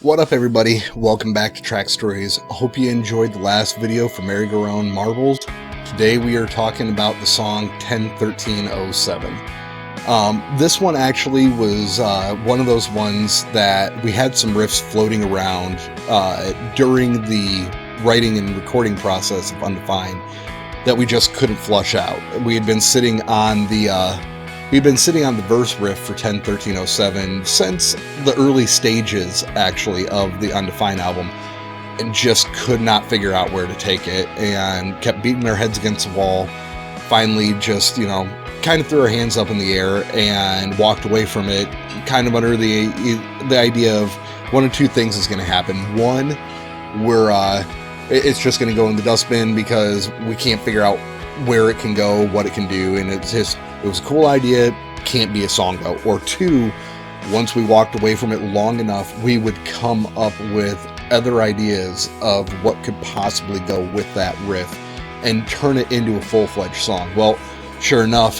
What up, everybody? Welcome back to Track Stories. I hope you enjoyed the last video from Mary Garone Marbles. Today we are talking about the song 101307. This one actually was one of those ones that we had some riffs floating around during the writing and recording process of Undefined that we just couldn't flush out. We had been sitting on the verse riff for 101307 since the early stages, actually, of the Undefined album, and just could not figure out where to take it, and kept beating our heads against the wall. Finally, just, kind of threw our hands up in the air and walked away from it, kind of under the idea of one of two things is going to happen. One, it's just going to go in the dustbin because we can't figure out where it can go, what it can do, and it was a cool idea, can't be a song though. Or two, once we walked away from it long enough, we would come up with other ideas of what could possibly go with that riff and turn it into a full-fledged song. Well, sure enough,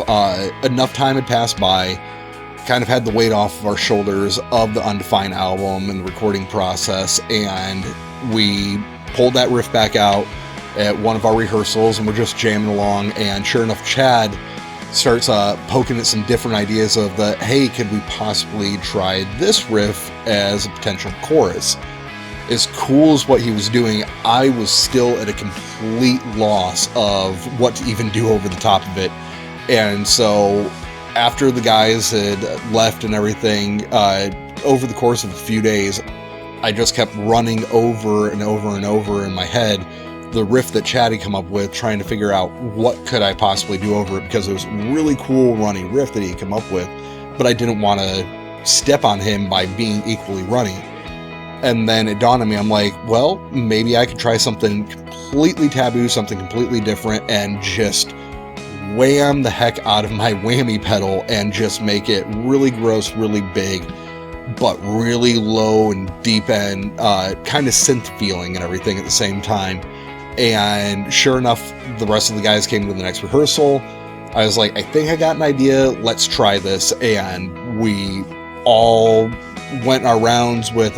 enough time had passed by, kind of had the weight off of our shoulders of the Undefined album and the recording process, and we pulled that riff back out at one of our rehearsals, and we're just jamming along, and sure enough, Chad starts poking at some different ideas of hey, could we possibly try this riff as a potential chorus? As cool as what he was doing, I was still at a complete loss of what to even do over the top of it. And so after the guys had left and everything, over the course of a few days, I just kept running over and over and over in my head the riff that Chad had come up with, trying to figure out what could I possibly do over it, because it was a really cool running riff that he had come up with, but I didn't want to step on him by being equally runny. And then it dawned on me, I'm like, well, maybe I could try something completely taboo, something completely different, and just wham the heck out of my whammy pedal and just make it really gross, really big, but really low and deep end, kind of synth feeling and everything at the same time. And sure enough, the rest of the guys came to the next rehearsal. I was like, I think I got an idea, let's try this. And we all went our rounds with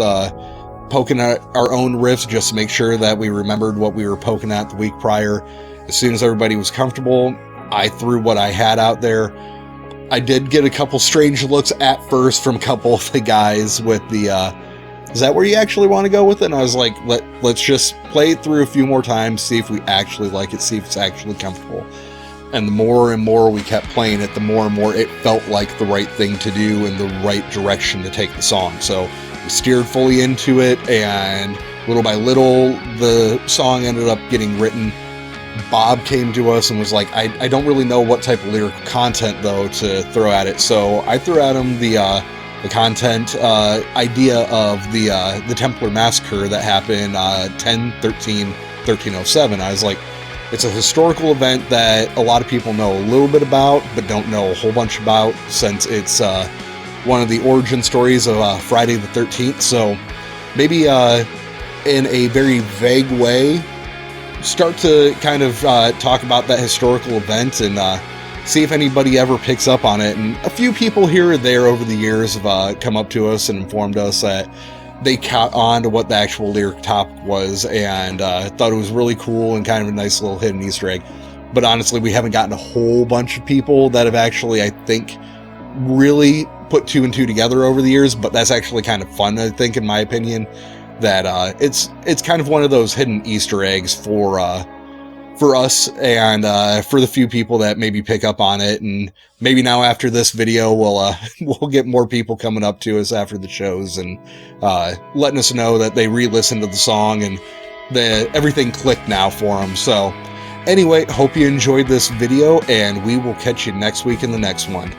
poking at our own riffs just to make sure that we remembered what we were poking at the week prior. As soon as everybody was comfortable, I threw what I had out there. I did get a couple strange looks at first from a couple of the guys with the is that where you actually want to go with it? And I was like, let's just play it through a few more times, see if we actually like it, see if it's actually comfortable. And the more and more we kept playing it, the more and more it felt like the right thing to do and the right direction to take the song. So we steered fully into it, and little by little, the song ended up getting written. Bob came to us and was like, I don't really know what type of lyrical content, though, to throw at it. So I threw at him the content idea of the Templar Massacre that happened 10/13/1307. I was like, it's a historical event that a lot of people know a little bit about, but don't know a whole bunch about, since it's one of the origin stories of Friday the 13th. So maybe in a very vague way, start to kind of talk about that historical event and see if anybody ever picks up on it. And a few people here or there over the years have come up to us and informed us that they caught on to what the actual lyric topic was, and thought it was really cool and kind of a nice little hidden Easter egg. But honestly, we haven't gotten a whole bunch of people that have actually, I think, really put two and two together over the years. But that's actually kind of fun, I think, in my opinion, that it's kind of one of those hidden Easter eggs for us, and for the few people that maybe pick up on it. And maybe now after this video, we'll get more people coming up to us after the shows and letting us know that they re-listened to the song and everything clicked now for them. So anyway, hope you enjoyed this video, and we will catch you next week in the next one.